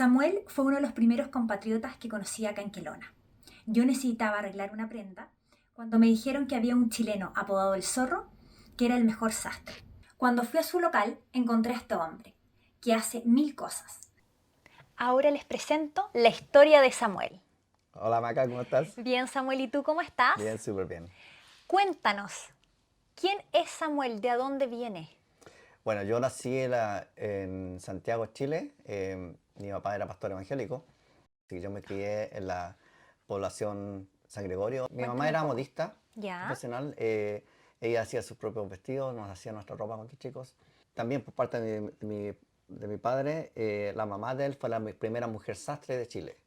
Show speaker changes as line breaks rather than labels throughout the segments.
Samuel fue uno de los primeros compatriotas que conocí acá en Quelona. Yo necesitaba arreglar una prenda cuando me dijeron que había un chileno apodado El Zorro que era el mejor sastre. Cuando fui a su local encontré a este hombre que hace mil cosas. Ahora les presento la historia de Samuel.
Hola Maca, ¿cómo estás?
Bien, Samuel, ¿y tú cómo estás?
Bien, súper bien.
Cuéntanos, ¿quién es Samuel? ¿De dónde viene?
Bueno, yo nací en Santiago, Chile. Mi papá era pastor evangélico, así que yo me crié en la población San Gregorio. Mi mamá
Cuéntame un
era
poco.
modista
Ya.
profesional. Ella hacía sus propios vestidos, nos hacía nuestra ropa cuando chicos. También por parte de mi padre, la mamá de él fue la primera mujer sastre de Chile.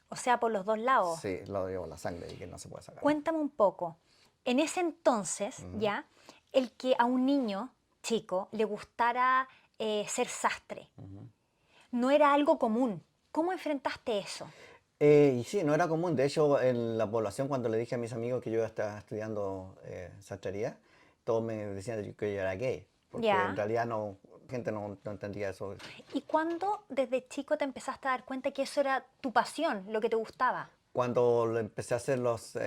O sea, por los dos lados.
Sí, lo llevo en la sangre y que no se puede sacar.
Cuéntame un poco. En ese entonces,
Ujú.
ya, el que a un niño chico le gustara ser sastre, no era algo común. ¿Cómo enfrentaste eso?
Y sí, no era común. De hecho, en la población, cuando le dije a mis amigos que yo estaba estudiando sastrería, todos me decían que yo era gay, porque en
Ya.
realidad no, gente no entendía eso.
¿Y cuándo desde chico te empezaste a dar cuenta que eso era tu pasión, lo que te gustaba?
Cuando le empecé a hacer los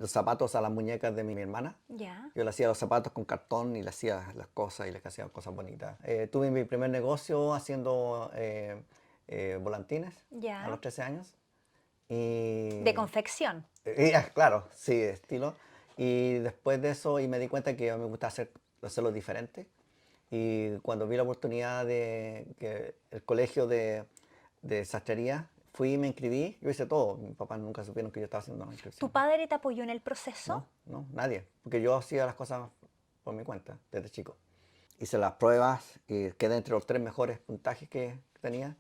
zapatos a las muñecas de mi hermana,
Ya.
yo le hacía los zapatos con cartón y le hacía las cosas y le hacía cosas bonitas. Tuve mi primer negocio haciendo volantines a
Ya.
los 13 años.
De
Y
confección.
Claro, sí, estilo. Y después de eso, y me di cuenta que a mí me gusta hacerlo diferente. Y cuando vi la oportunidad de que el colegio de sastrería, fui y me inscribí. Yo hice todo. Mis papás nunca supieron que yo estaba haciendo una
¿Tu
inscripción.
padre te apoyó en el proceso?
No, no, nadie. Porque yo hacía las cosas por mi cuenta desde chico. Hice las pruebas y quedé entre los tres mejores puntajes que tenía.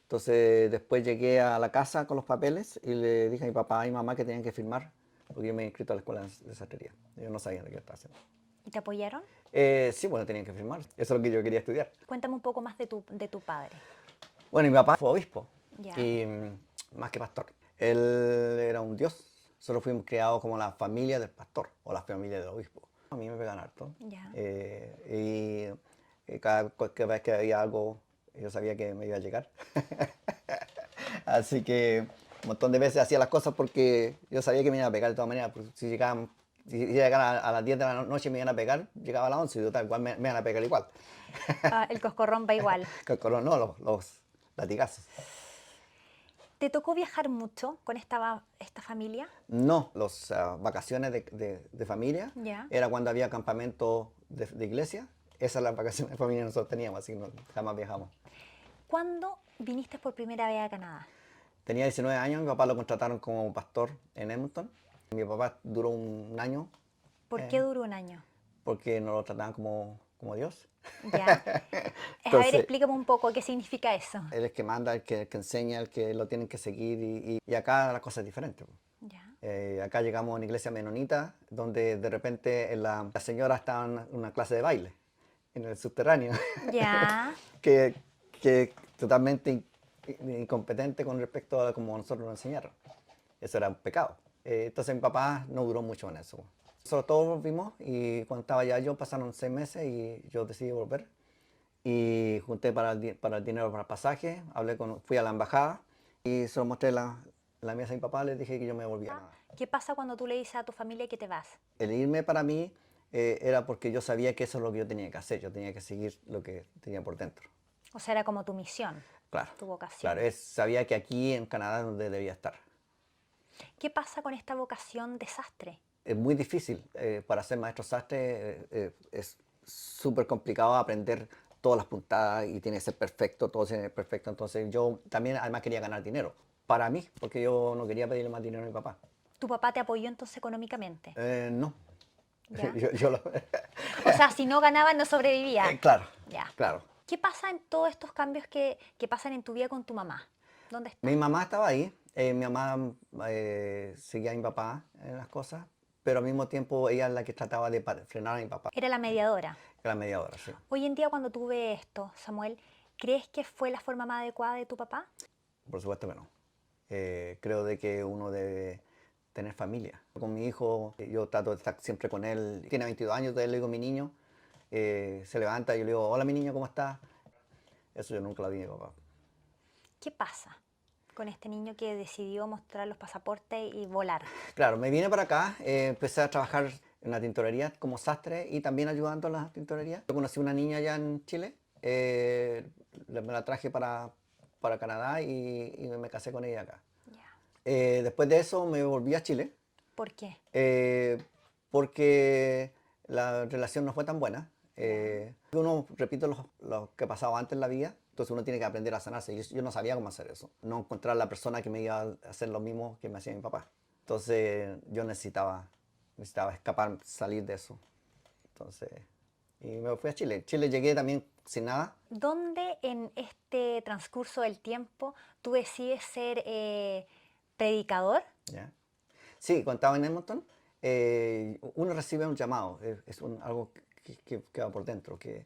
Entonces después llegué a la casa con los papeles y le dije a mi papá y mi mamá que tenían que firmar porque yo me he inscrito a la escuela de sastrería. Ellos no sabían de qué estaba haciendo.
¿Y te apoyaron?
Sí, bueno, tenían que firmar. Eso es lo que yo quería estudiar.
Cuéntame un poco más de tu padre.
Bueno, y mi papá fue obispo
Ya.
y más que pastor. Él era un dios. Solo fuimos criados como la familia del pastor o la familia del obispo. A mí me pegan harto.
Ya.
Cualquier vez que había algo, yo sabía que me iba a llegar. Así que un montón de veces hacía las cosas porque yo sabía que me iban a pegar de todas maneras. Pues, si llegaban a las 10 de la noche y me iban a pegar, llegaba a las 11 y total, igual me iban a pegar igual.
Ah, el coscorrón va igual.
No, los latigazos.
¿Te tocó viajar mucho con esta familia?
No, las vacaciones de familia
Ya.
era cuando había campamento de iglesia. Esas las vacaciones de familia nosotros teníamos, así que jamás viajamos.
¿Cuándo viniste por primera vez a Canadá?
Tenía 19 años, mi papá lo contrataron como pastor en Edmonton. Mi papá duró un año
¿Por qué
eh,
duró un año?
porque no lo trataban como Dios.
Ya. A ver,
Entonces,
explícame un poco qué significa eso.
él es el que manda, el que enseña, el que lo tienen que seguir y acá la cosa es diferente.
Ya.
Acá llegamos a una iglesia menonita donde de repente la señora estaba en una clase de baile en el subterráneo,
Ya.
que, que totalmente incompetente con respecto a como nosotros nos enseñaron. Eso era un pecado. Entonces mi papá no duró mucho en eso. Nosotros todos volvimos y cuando estaba allá yo pasaron 6 meses y yo decidí volver. Y junté para el dinero para el pasaje, fui a la embajada y se lo mostré la mesa a mi papá, le dije que yo me volvía a Canadá.
¿Qué pasa cuando tú le dices a tu familia que te vas?
El irme para mí era porque yo sabía que eso es lo que yo tenía que hacer, yo tenía que seguir lo que tenía por dentro.
O sea, era como tu misión,
Claro,
tu vocación.
claro, sabía que aquí en Canadá es donde debía estar.
¿Qué pasa con esta vocación de sastre?
Es muy difícil para ser maestro sastre, es súper complicado aprender todas las puntadas y tiene que ser perfecto, todo tiene que ser perfecto. Entonces yo también además quería ganar dinero para mí, porque yo no quería pedirle más dinero a mi papá.
¿Tu papá te apoyó entonces económicamente?
No,
¿Ya?
yo lo...
O sea, si no ganaba, no sobrevivía.
claro,
Ya.
claro.
¿Qué pasa en todos estos cambios que pasan en tu vida con tu mamá? ¿Dónde
Mi
está?
mamá estaba ahí, mi mamá seguía a mi papá en las cosas, pero al mismo tiempo ella es la que trataba de frenar a mi papá,
Era la mediadora.
que era mediadora, sí.
Hoy en día, cuando tú ves esto, Samuel, ¿crees que fue la forma más adecuada de tu papá?
Por supuesto que no. Creo de que uno debe tener familia. Con mi hijo, yo trato de estar siempre con él. Tiene 22 años, entonces le digo mi niño, se levanta y yo le digo, hola mi niño, ¿cómo estás? Eso yo nunca lo vi de mi papá.
¿Qué pasa con este niño que decidió mostrar los pasaportes y volar?
Claro, me vine para acá, empecé a trabajar en la tintorería como sastre y también ayudando en la tintorería. Yo conocí una niña allá en Chile, me la traje para Canadá y me casé con ella acá.
Ya.
Después de eso me volví a Chile
¿Por qué?
porque la relación no fue tan buena. Uno, repito, lo que pasaba antes en la vida, entonces uno tiene que aprender a sanarse. Yo no sabía cómo hacer eso, no encontrar la persona que me iba a hacer lo mismo que me hacía mi papá. Entonces yo necesitaba escapar, salir de eso. Entonces, y me fui a Chile. Chile llegué también sin nada.
¿Dónde en este transcurso del tiempo tú decides ser predicador?
¿Ya? Sí, cuando estaba en Edmonton, uno recibe un llamado, algo que va por dentro, que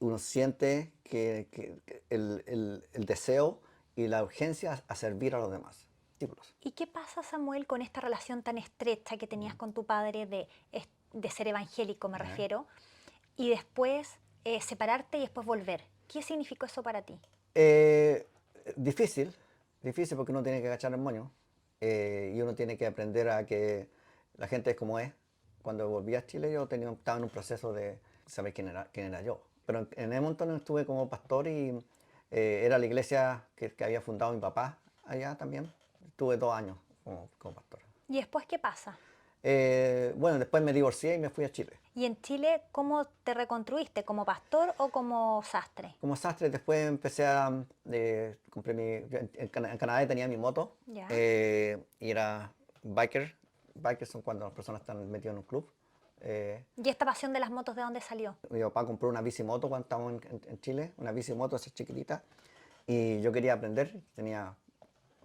uno siente que el deseo y la urgencia a servir a los demás. Discípulos.
¿Y qué pasa, Samuel, con esta relación tan estrecha que tenías con tu padre de ser evangélico, me
Ya.
refiero, y después separarte y después volver? ¿Qué significó eso para ti?
Eh, difícil, difícil porque uno tiene que agachar el moño y uno tiene que aprender a que la gente es como es. Cuando volví a Chile yo estaba en un proceso de saber quién era yo. Pero en Edmonton estuve como pastor y era la iglesia que había fundado mi papá allá también. Estuve 2 años como pastor.
¿Y después qué pasa?
Bueno, después me divorcié y me fui a Chile.
¿Y en Chile cómo te reconstruiste? ¿Como pastor o como sastre?
Como sastre, después empecé a... compré en Canadá tenía mi moto
Ya.
y era biker. Bikers son cuando las personas están metidas en un club.
¿Y esta pasión de las motos de dónde salió?
Mi papá compró una bicimoto cuando estábamos en Chile, una bicimoto así chiquitita, y yo quería aprender, tenía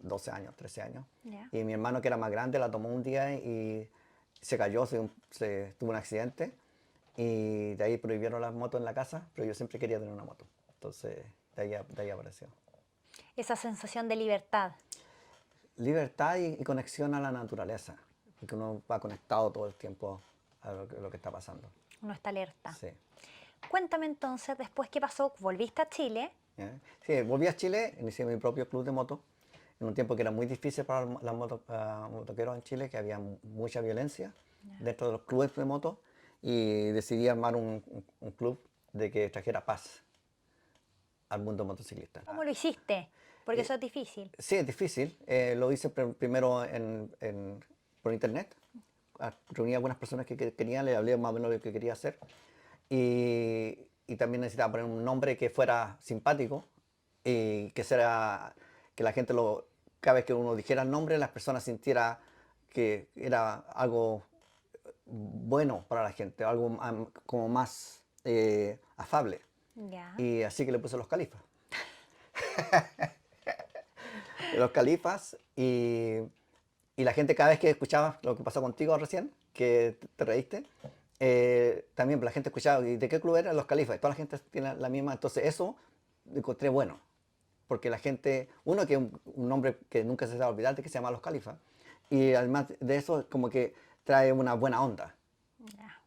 12 años, 13 años,
Ya.
y mi hermano que era más grande la tomó un día y se cayó, tuvo un accidente, y de ahí prohibieron las motos en la casa, pero yo siempre quería tener una moto, entonces de ahí apareció.
Esa sensación de libertad.
Libertad y conexión a la naturaleza, porque uno va conectado todo el tiempo a lo que está pasando.
Uno está alerta.
Sí.
Cuéntame entonces, después qué pasó, volviste a Chile.
¿Ya? Sí, volví a Chile, inicié mi propio club de moto, en un tiempo que era muy difícil para los motoqueros en Chile, que había mucha violencia dentro de los clubes de moto, y decidí armar un club de que trajera paz al mundo motociclista.
¿Cómo lo hiciste? Porque eso es difícil.
Sí, es difícil. Lo hice primero por internet. Reuní a algunas personas que querían, le hablé más o menos de lo que quería hacer. Y también necesitaba poner un nombre que fuera simpático y que la gente cada vez que uno dijera el nombre, las personas sintiera que era algo bueno para la gente, algo como más afable.
Ya.
Y así que le puse Los Califas. Los Califas y la gente cada vez que escuchaba lo que pasó contigo recién, que te reíste, también la gente escuchaba, ¿y de qué club eran Los Califas? Y toda la gente tiene la misma, entonces eso lo encontré bueno, porque la gente, uno que es un nombre que nunca se va a olvidar de que se llama Los Califas, y además de eso como que trae una buena onda.
Ya.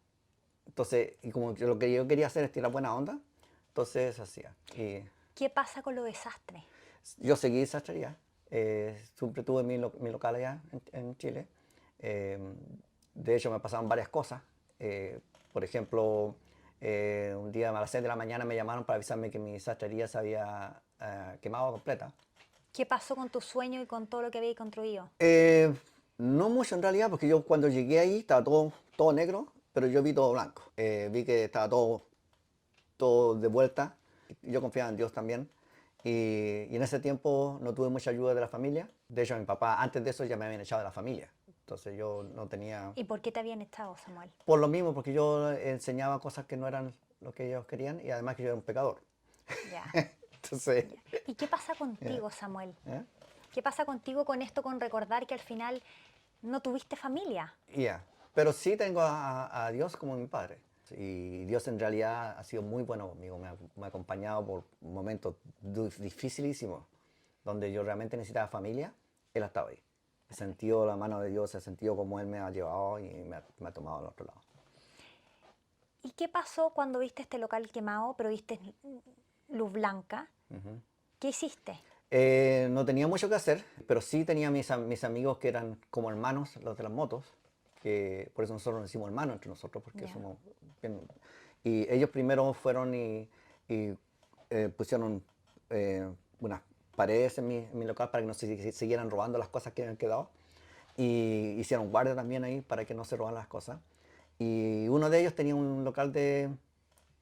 Entonces, y como que lo que yo quería hacer es tirar buena onda, entonces eso hacía. Y
¿Qué pasa con los desastres?
yo seguí sastrería. Siempre tuve mi local allá en Chile. Eh, de hecho, me pasaron varias cosas. Por ejemplo, un día a las 6 de la mañana me llamaron para avisarme que mi sastrería se había quemado completa.
¿Qué pasó con tu sueño y con todo lo que habías construido?
No mucho en realidad, porque yo cuando llegué ahí estaba todo negro, pero yo vi todo blanco. Vi que estaba todo de vuelta. Yo confiaba en Dios también. Y en ese tiempo no tuve mucha ayuda de la familia. De hecho, mi papá antes de eso ya me habían echado de la familia. Entonces yo no tenía...
¿Y por qué te habían echado, Samuel?
Por lo mismo, porque yo enseñaba cosas que no eran lo que ellos querían y además que yo era un pecador.
Ya.
Entonces...
¿Y qué pasa contigo, Samuel?
¿eh?
¿Qué pasa contigo con esto, con recordar que al final no tuviste familia?
Ya. Pero sí tengo a Dios como mi padre. Y Dios en realidad ha sido muy bueno conmigo. Me ha acompañado por momentos dificilísimos, donde yo realmente necesitaba familia. Él ha estado ahí. He sentido la mano de Dios, he sentido cómo Él me ha llevado y me ha tomado al otro lado.
¿Y qué pasó cuando viste este local quemado, pero viste luz blanca?
Ujú.
¿Qué hiciste?
No tenía mucho que hacer, pero sí tenía mis amigos que eran como hermanos, los de las motos, que por eso nosotros nos decimos hermanos entre nosotros, porque
Ya.
somos bien. Y ellos primero fueron y pusieron unas paredes en mi local para que no se siguieran robando las cosas que habían quedado. Y hicieron guardia también ahí para que no se robaran las cosas. Y uno de ellos tenía un local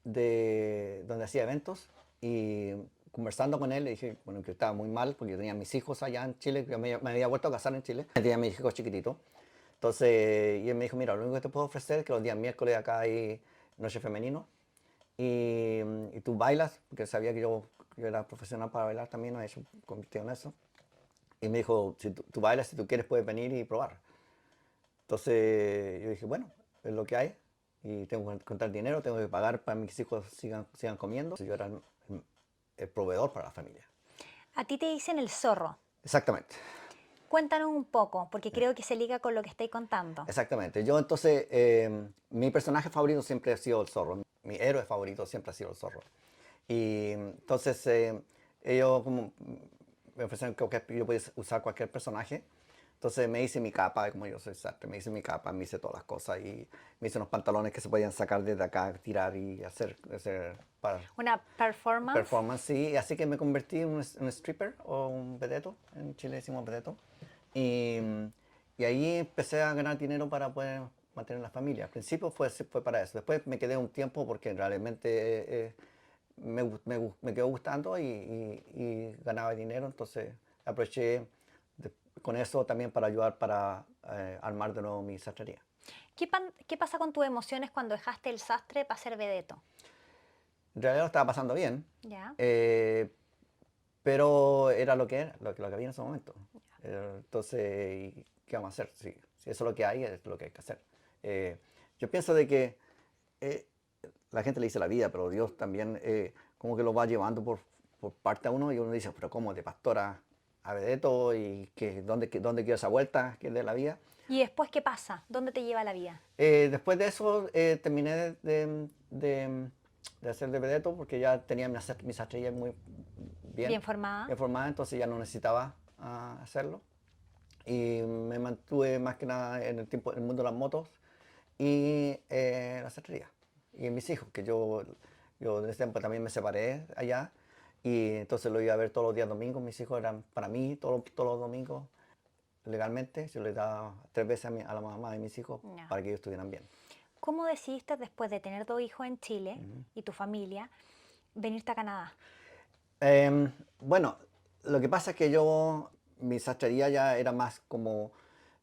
donde hacía eventos y conversando con él le dije, bueno, que estaba muy mal porque yo tenía mis hijos allá en Chile, que me había vuelto a casar en Chile, tenía mis hijos chiquititos. Entonces, y él me dijo, mira, lo único que te puedo ofrecer es que los días miércoles acá hay noche femenino y tú bailas, porque sabía que yo era profesional para bailar también, me he hecho convertido en eso. Y me dijo, si tú bailas, si tú quieres puedes venir y probar. Entonces yo dije, bueno, es lo que hay y tengo que contar dinero, tengo que pagar para que mis hijos sigan comiendo. Yo era el proveedor para la familia.
A ti te dicen el zorro.
Exactamente,
Cuéntanos un poco, porque creo que se liga con lo que estáis contando.
exactamente. Yo entonces, mi personaje favorito siempre ha sido el zorro. Mi héroe favorito siempre ha sido el zorro. Y entonces ellos como me ofrecieron que yo podía usar cualquier personaje. Entonces me hice mi capa, como yo soy sastre, me hice mi capa, me hice todas las cosas y me hice unos pantalones que se podían sacar desde acá, tirar y hacer para
Una performance.
performance. Sí, así que me convertí en un stripper o un vedeto, en Chile decimos vedeto. Y, y ahí empecé a ganar dinero para poder mantener la familia. Al principio fue para eso. Después me quedé un tiempo porque realmente me quedó gustando y ganaba dinero. Entonces aproveché con eso también para ayudar para armar de nuevo mi sastrería.
¿Qué pasa con tus emociones cuando dejaste el sastre para ser vedeto?
En realidad lo estaba pasando bien,
¿Ya?
eh, pero era lo que era, lo que había en ese momento. Entonces, ¿qué vamos a hacer? Si eso es lo que hay, es lo que hay que hacer. Yo pienso de que eh, la gente le dice la vida, pero Dios también como que lo va llevando por parte a uno y uno dice, pero ¿cómo? De pastora a vedeto y ¿dónde quiero esa vuelta que es de la vida?
¿Y después qué pasa? ¿Dónde te lleva la vida?
Después de eso terminé de hacer de vedeto porque ya tenía mi sastrería muy
Bien
bien,
formada.
bien formada, entonces ya no necesitaba hacerlo. Y me mantuve más que nada en el mundo de las motos y la sastrería. Y mis hijos, que yo en ese tiempo también me separé allá y entonces lo iba a ver todos los días domingos. Mis hijos eran para mí todos los domingos legalmente. Yo les daba 3 veces a la mamá de mis hijos
No.
para que ellos estuvieran bien.
¿Cómo decidiste después de tener 2 hijos en Chile y tu familia venirte a Canadá?
Bueno, lo que pasa es que mi sastrería ya era más como,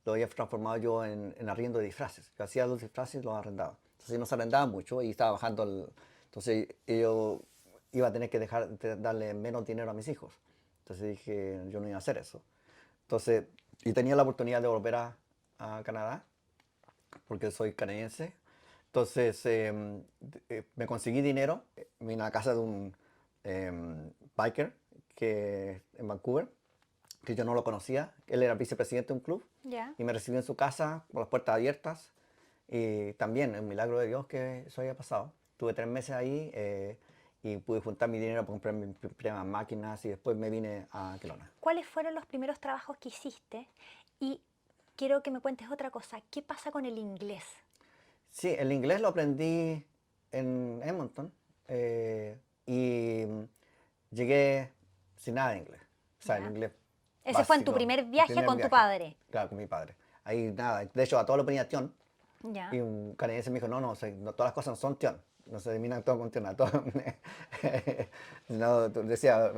lo había transformado yo en arriendo de disfraces. Yo hacía los disfraces y los arrendaba. Entonces no se arrendaba mucho y estaba bajando entonces yo iba a tener que dejar de darle menos dinero a mis hijos. Entonces dije, yo no iba a hacer eso. Entonces, y tenía la oportunidad de volver a Canadá, porque soy canadiense. Entonces me conseguí dinero, vine a la casa de un biker en Vancouver, que yo no lo conocía. Él era vicepresidente de un club
¿Ya?
y me recibió en su casa con las puertas abiertas. Y también un milagro de Dios que eso haya pasado. Tuve 3 meses ahí y pude juntar mi dinero para comprar mis primeras máquinas y después me vine a Kelowna.
¿Cuáles fueron los primeros trabajos que hiciste? Y quiero que me cuentes otra cosa. ¿Qué pasa con el inglés?
Sí, el inglés lo aprendí en Edmonton y llegué sin nada de inglés. O sea, el
¿Ya?
inglés
Ese fue en tu
básico,
primer
el
viaje
primer
con tu
viaje.
padre.
Claro, con mi padre. Ahí nada, de hecho a todo le ponía tion
¿Ya?
y un canadiense me dijo, no, todas las cosas no son tion, no se eliminan todo con tion. No, decía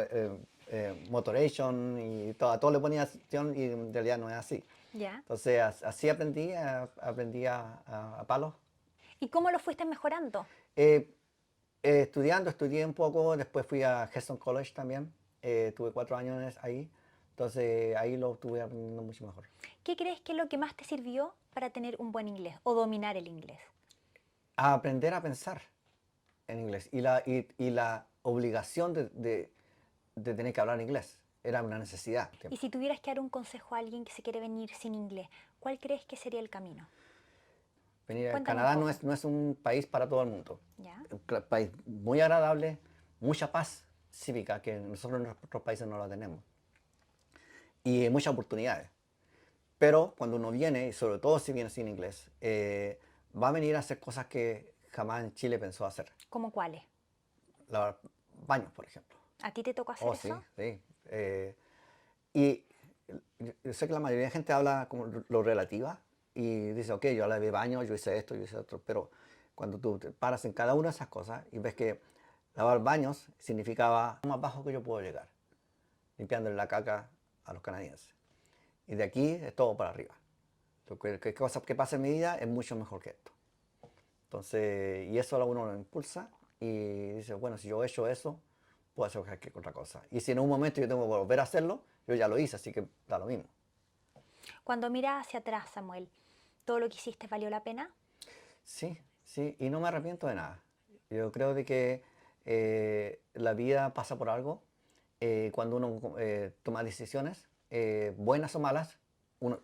motoration y a todo le ponía tion y en realidad no es así.
¿Ya?
Entonces así aprendí a palos.
¿Y cómo lo fuiste mejorando?
Eh, estudié un poco, después fui a Heston College también, tuve 4 años ahí, entonces ahí lo estuve aprendiendo mucho mejor.
¿Qué crees que es lo que más te sirvió para tener un buen inglés o dominar el inglés?
A aprender a pensar en inglés y la obligación de tener que hablar inglés, era una necesidad.
Y si tuvieras que dar un consejo a alguien que se quiere venir sin inglés, ¿cuál crees que sería el camino?
Venir a
Cuéntame un
Canadá
poco.
no es un país para todo el mundo,
¿Ya?
es un país muy agradable, mucha paz, cívica que nosotros en nuestros países no la tenemos. Y muchas oportunidades. Pero cuando uno viene, y sobre todo si viene sin inglés, va a venir a hacer cosas que jamás en Chile pensó hacer.
¿Cómo cuáles?
Lavar baños, por ejemplo.
¿A ti te tocó hacer
Oh, sí,
eso?
sí. Y yo sé que la mayoría de gente habla como lo relativa y dice, ok, yo lavé baños, yo hice esto, yo hice otro, pero cuando tú te paras en cada una de esas cosas y ves que lavar baños significaba lo más bajo que yo puedo llegar, limpiándole la caca a los canadienses. Y de aquí es todo para arriba. Cualquier cosa que pase en mi vida es mucho mejor que esto. Entonces, y eso a uno lo impulsa y dice, bueno, si yo he hecho eso, puedo hacer cualquier otra cosa. Y si en un momento yo tengo que volver a hacerlo, yo ya lo hice, así que da lo mismo.
Cuando miras hacia atrás, Samuel, ¿todo lo que hiciste valió la pena?
Sí, sí, y no me arrepiento de nada. Yo creo de que la vida pasa por algo. Cuando uno toma decisiones, buenas o malas,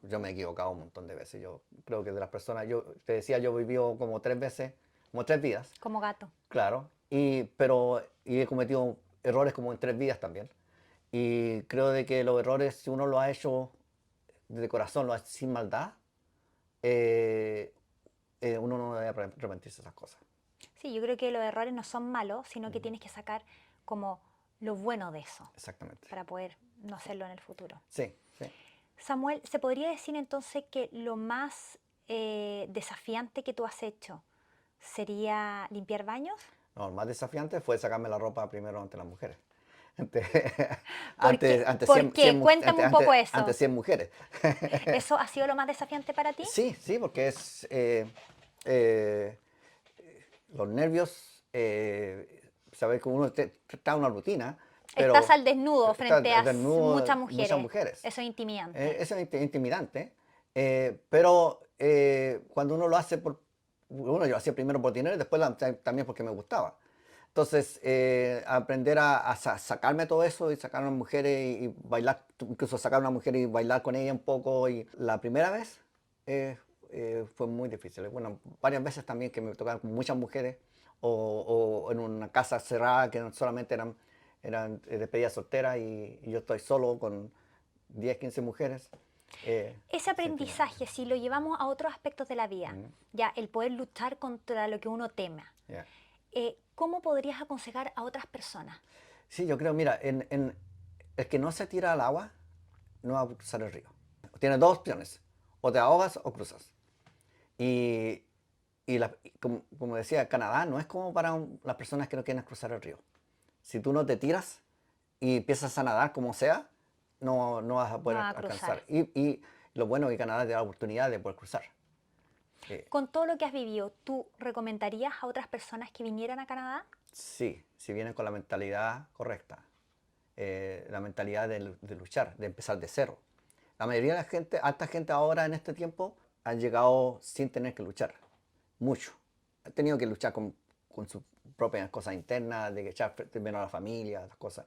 yo me he equivocado un montón de veces. Yo creo que de las personas, yo te decía, yo he vivido como 3 veces, como 3 vidas,
Como gato.
claro, pero he cometido errores como en 3 vidas también. Y creo de que los errores, si uno lo ha hecho de corazón, lo hace sin maldad, eh, uno no debe arrepentirse de esas cosas.
Sí, yo creo que los errores no son malos, sino que tienes que sacar como lo bueno de eso
Exactamente.
para poder no hacerlo en el futuro.
Sí, sí.
Samuel, ¿se podría decir entonces que lo más desafiante que tú has hecho sería limpiar baños?
No, lo más desafiante fue sacarme la ropa primero ante las mujeres. Antes,
¿Por qué?
ante
¿Por
100,
qué? Cuéntame un poco
ante
eso.
100 mujeres.
¿Eso ha sido lo más desafiante para ti?
Sí, sí, porque es eh, los nervios, saber que uno está en una rutina,
Estás
pero
al desnudo
está
frente a
desnudo
muchas
muchas
mujeres.
mujeres.
Eso es intimidante.
Eso es intimidante, pero cuando uno lo hace yo lo hacía primero por dinero y después también porque me gustaba. Entonces, aprender a sacarme todo eso y sacar a una mujer y bailar, incluso sacar a una mujer y bailar con ella un poco. Y la primera vez fue muy difícil. Bueno, varias veces también que me tocaban con muchas mujeres o en una casa cerrada que no solamente eran despedidas solteras y yo estoy solo con 10, 15 mujeres.
Ese
Sí, intimidante.
aprendizaje, si lo llevamos a otros aspectos de la vida, ya el poder luchar contra lo que uno teme,
Yeah.
¿cómo podrías aconsejar a otras personas?
Sí, yo creo, mira, el que no se tira al agua no va a cruzar el río. Tienes dos opciones, o te ahogas o cruzas. Y, como decía, Canadá no es como para las personas que no quieren cruzar el río. Si tú no te tiras y empiezas a nadar como sea, no vas a
No
poder
va a cruzar.
alcanzar. Y lo bueno es que Canadá te da la oportunidad de poder cruzar.
Con todo lo que has vivido, ¿tú recomendarías a otras personas que vinieran a Canadá?
Sí, si vienen con la mentalidad correcta, la mentalidad de luchar, de empezar de cero. La mayoría de la gente, alta gente ahora en este tiempo, han llegado sin tener que luchar, mucho. Han tenido que luchar con sus propias cosas internas, de echar primero a la familia, las cosas.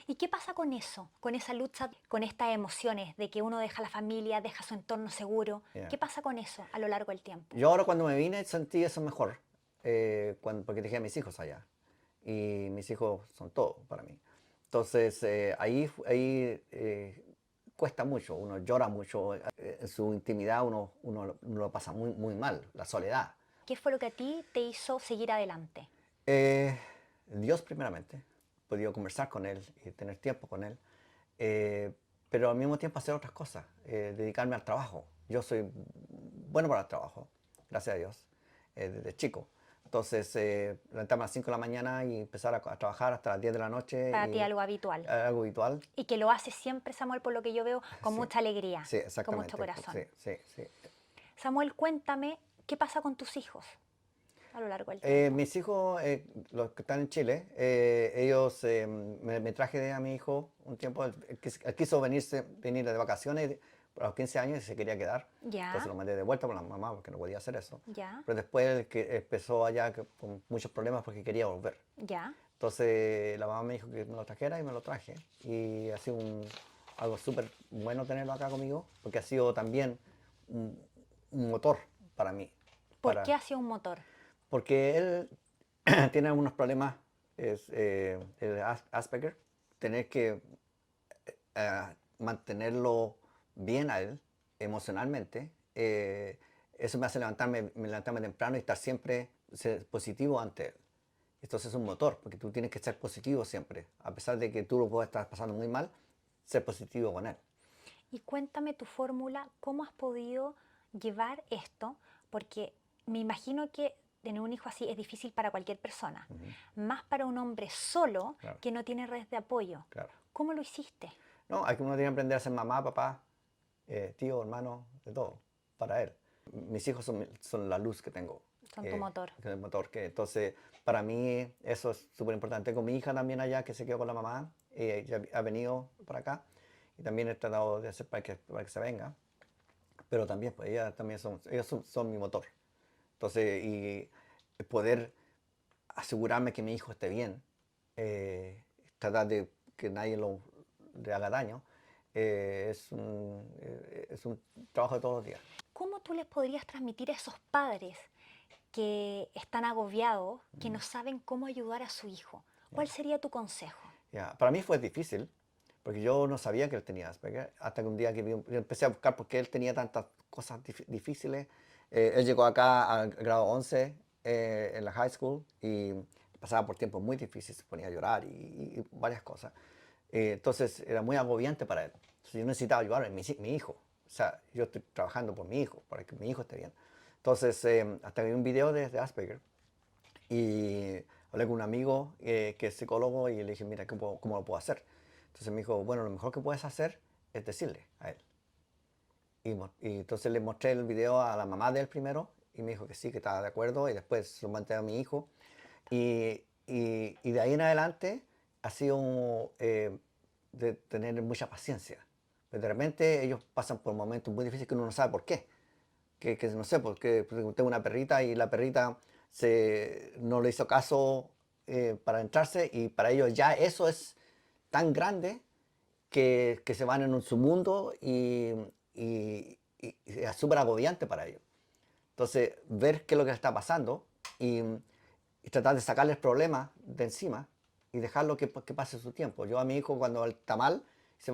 ¿Y qué pasa con eso? Con esa lucha, con estas emociones de que uno deja la familia, deja su entorno seguro.
Yeah.
¿Qué pasa con eso a lo largo del tiempo?
Yo ahora cuando me vine sentí eso mejor, porque dejé a mis hijos allá. Y mis hijos son todo para mí. Entonces ahí cuesta mucho, uno llora mucho, en su intimidad uno lo pasa muy, muy mal, la soledad.
¿Qué fue lo que a ti te hizo seguir adelante?
Dios primeramente, he podido conversar con Él y tener tiempo con Él, pero al mismo tiempo hacer otras cosas, dedicarme al trabajo. Yo soy bueno para el trabajo, gracias a Dios, desde chico. Entonces, levantarme a las 5 de la mañana y empezar a trabajar hasta las 10 de la noche,
Para ti
y
algo habitual.
algo habitual.
Y que lo haces siempre, Samuel, por lo que yo veo, con
Sí,
mucha alegría,
sí,
con mucho
exactamente.
corazón.
Sí, sí, sí.
Samuel, cuéntame, ¿qué pasa con tus hijos a lo largo del tiempo?
Mis hijos, los que están en Chile, ellos, me traje a mi hijo un tiempo, él quiso venir de vacaciones a los 15 años y se quería quedar. Entonces
Ya,
lo mandé de vuelta con la mamá porque no podía hacer eso.
ya,
Pero después que empezó allá con muchos problemas porque quería volver.
ya.
Entonces la mamá me dijo que me lo trajera y me lo traje. Y ha sido algo súper bueno tenerlo acá conmigo porque ha sido también un motor para mí.
¿Por qué ha sido un motor?
Porque él tiene algunos problemas es el Asperger, tener que mantenerlo bien a él emocionalmente, eso me hace levantarme temprano y estar siempre ser positivo ante él. Entonces es un motor, porque tú tienes que ser positivo siempre, a pesar de que tú lo puedas estar pasando muy mal, ser positivo con él.
Y cuéntame tu fórmula, ¿cómo has podido llevar esto? Porque me imagino que tener un hijo así es difícil para cualquier persona, más para un hombre solo
Claro,
que no tiene redes de apoyo.
claro.
¿Cómo lo hiciste?
No, hay que uno tiene que aprender a ser mamá, papá, tío, hermano, de todo, para él. Mis hijos son la luz que tengo.
Son tu motor.
Que el motor. Entonces, para mí eso es súper importante. Con mi hija también allá, que se quedó con la mamá, ella ha venido para acá y también he tratado de hacer para que se venga. Pero también, pues ellos son mi motor. Entonces, y poder asegurarme que mi hijo esté bien, tratar de que nadie le haga daño, es un trabajo de todos los días.
¿Cómo tú les podrías transmitir a esos padres que están agobiados, que no saben cómo ayudar a su hijo? ¿Cuál sería tu consejo?
Para mí fue difícil, porque yo no sabía que él tenía Asperger, hasta que un día que yo empecé a buscar por qué él tenía tantas cosas difíciles. Él llegó acá al grado 11 en la high school y pasaba por tiempos muy difíciles, se ponía a llorar y varias cosas. Entonces era muy agobiante para él. Entonces yo necesitaba ayudar a mi hijo. O sea, yo estoy trabajando por mi hijo, para que mi hijo esté bien. Entonces, hasta vi un video de Asperger y hablé con un amigo que es psicólogo y le dije, mira, ¿cómo lo puedo hacer? Entonces me dijo, bueno, lo mejor que puedes hacer es decirle a él. Y entonces le mostré el video a la mamá de él primero y me dijo que sí, que estaba de acuerdo y después lo manté a mi hijo. Y de ahí en adelante ha sido de tener mucha paciencia. Pero de repente ellos pasan por momentos muy difíciles que uno no sabe por qué. Que no sé, porque tengo una perrita y la perrita no le hizo caso para entrarse y para ellos ya eso es tan grande que se van en su mundo y es súper agobiante para ellos. Entonces, ver qué es lo que está pasando y tratar de sacarle el problema de encima y dejarlo que pase su tiempo. Yo a mi hijo cuando él está mal, se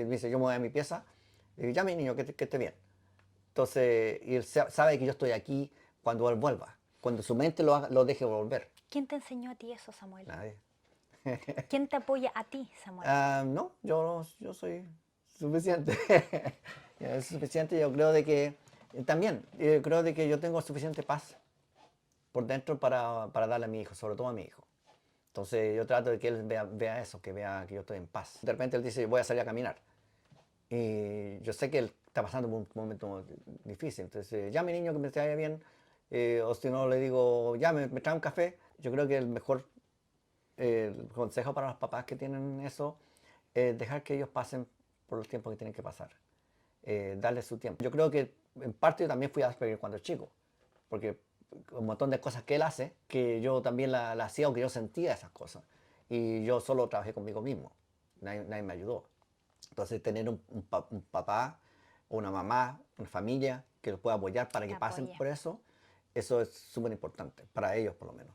dice, yo me voy a mi pieza, le digo, ya mi niño, que esté bien. Entonces, y él sabe que yo estoy aquí cuando él vuelva, cuando su mente lo deje volver.
¿Quién te enseñó a ti eso, Samuel?
Nadie.
¿Quién te apoya a ti, Samuel?
No, yo soy suficiente. Es suficiente, yo creo de que también, creo de que yo tengo suficiente paz por dentro para darle a mi hijo, sobre todo a mi hijo. Entonces yo trato de que él vea eso, que vea que yo estoy en paz. De repente él dice, voy a salir a caminar. Y yo sé que él está pasando por un momento difícil. Entonces, ya mi niño, que me vaya bien. O si no, le digo, ya me trae un café. Yo creo que el mejor consejo para los papás que tienen eso es dejar que ellos pasen por el tiempo que tienen que pasar. Darles su tiempo. Yo creo que en parte yo también fui Asperger cuando chico. Porque un montón de cosas que él hace, que yo también la hacía o que yo sentía esas cosas. Y yo solo trabajé conmigo mismo. Nadie me ayudó. Entonces, tener un papá o una mamá, una familia que los pueda apoyar para que pasen por eso es súper importante, para ellos por lo menos.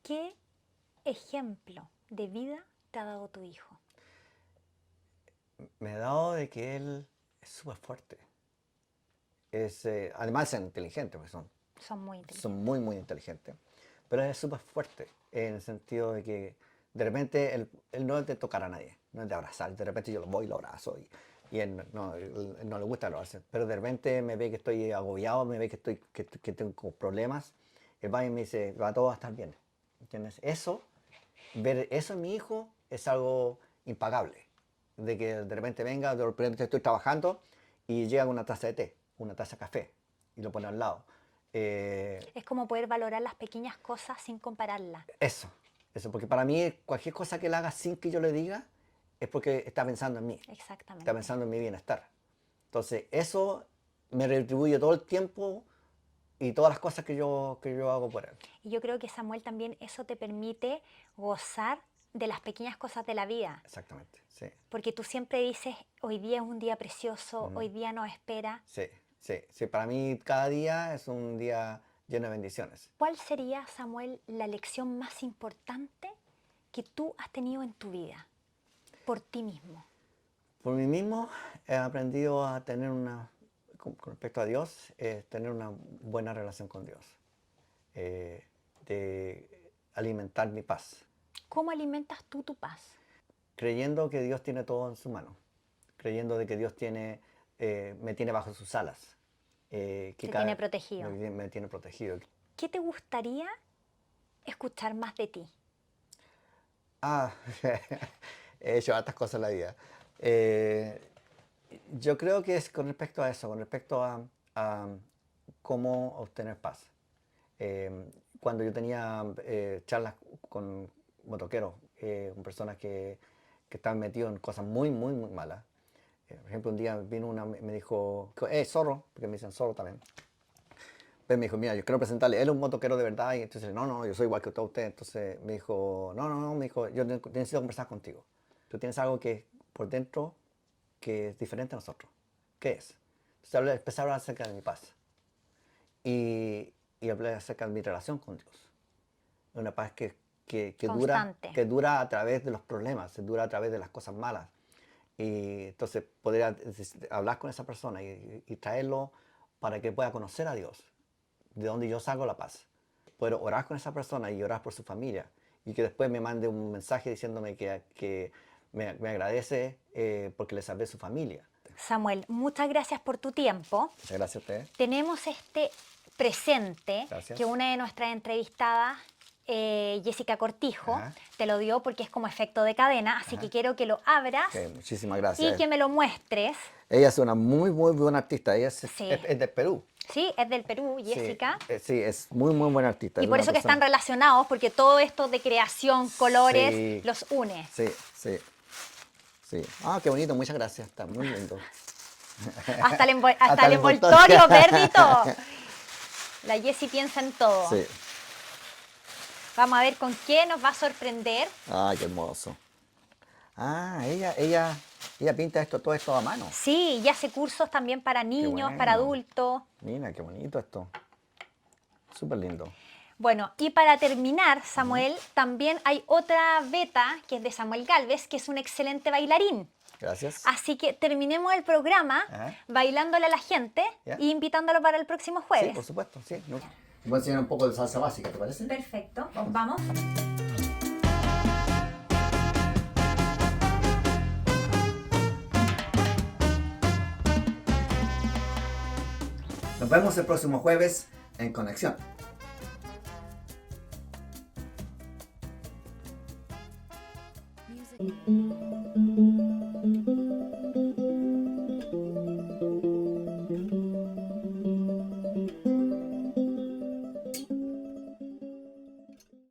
¿Qué ejemplo de vida te ha dado tu hijo?
Me ha dado de que él es súper fuerte. Además es inteligente, porque
Son muy inteligentes.
son muy, muy inteligentes. Pero es súper fuerte, en el sentido de que de repente él no es de tocar a nadie, no es de abrazar. De repente yo lo voy y lo abrazo y él no le gusta abrazarse. Pero de repente me ve que estoy agobiado, me ve que tengo problemas. Él va y me dice, va, todo va a estar bien. ¿Entiendes? Ver eso en mi hijo es algo impagable. De que de repente venga, de repente estoy trabajando y llega una taza de té, una taza de café y lo pone al lado.
Es como poder valorar las pequeñas cosas sin compararlas.
Eso, porque para mí cualquier cosa que él haga sin que yo le diga es porque está pensando en mí,
Exactamente.
está pensando en mi bienestar. Entonces eso me retribuye todo el tiempo y todas las cosas que yo hago por él.
Y yo creo que, Samuel, también eso te permite gozar de las pequeñas cosas de la vida.
Exactamente, sí.
Porque tú siempre dices, hoy día es un día precioso, hoy día nos espera.
Sí, para mí cada día es un día lleno de bendiciones.
¿Cuál sería, Samuel, la lección más importante que tú has tenido en tu vida por ti mismo?
Por mí mismo he aprendido a tener con respecto a Dios, tener una buena relación con Dios, de alimentar mi paz,
¿Cómo alimentas tú tu paz?
creyendo que Dios tiene todo en su mano, creyendo de que Dios me tiene bajo sus alas.
Te tiene protegido.
Me tiene protegido.
¿Qué te gustaría escuchar más de ti?
Ah, he hecho hartas cosas en la vida. Yo creo que es con respecto a eso, con respecto a cómo obtener paz. Cuando yo tenía charlas con motoqueros, con personas que estaban metidos en cosas muy, muy, muy malas. Por ejemplo, un día vino una, me dijo, zorro, porque me dicen zorro también. Pues me dijo, mira, yo quiero presentarle, él es un motoquero de verdad, y entonces, no, yo soy igual que todo usted. Entonces me dijo, no, me dijo, yo necesito conversar contigo. Tú tienes algo que por dentro que es diferente a nosotros. ¿Qué es? Entonces empecé a hablar acerca de mi paz. Y hablé acerca de mi relación con Dios. Una paz que dura a través de los problemas, dura a través de las cosas malas. Y entonces poder hablar con esa persona y traerlo para que pueda conocer a Dios, de donde yo salgo la paz. Poder orar con esa persona y orar por su familia. Y que después me mande un mensaje diciéndome que me agradece porque le salvé su familia.
Samuel, muchas gracias por tu tiempo.
Muchas gracias a ustedes.
Tenemos este presente
Gracias.
que una de nuestras entrevistadas, Jessica Cortijo,
Ajá.
te lo dio porque es como efecto de cadena, así que quiero que lo abras
Muchísimas gracias.
y que me lo muestres.
Ella es una muy, muy buena artista. Ella es de Perú.
Sí, es del Perú, Jessica.
Sí, es muy, muy buena artista.
Y por eso que están relacionados, porque todo esto de creación, colores, los une.
Sí. Ah, qué bonito, muchas gracias. Está muy lindo.
Hasta el envoltorio verde y todo. La Jessie piensa en todo.
Sí.
Vamos a ver con qué nos va a sorprender.
Ay, qué hermoso. Ah, ella pinta todo esto a mano.
Sí, y hace cursos también para niños,
bueno.
para adultos.
Mira, qué bonito esto. Súper lindo.
Bueno, y para terminar, Samuel, también hay otra beta que es de Samuel Galvez, que es un excelente bailarín.
Gracias.
Así que terminemos el programa bailándole a la gente e invitándolo para el próximo jueves.
Sí, por supuesto, sí. Voy a enseñar un poco de salsa básica, ¿te parece?
Perfecto, vamos.
Nos vemos el próximo jueves en Conexión.
Music.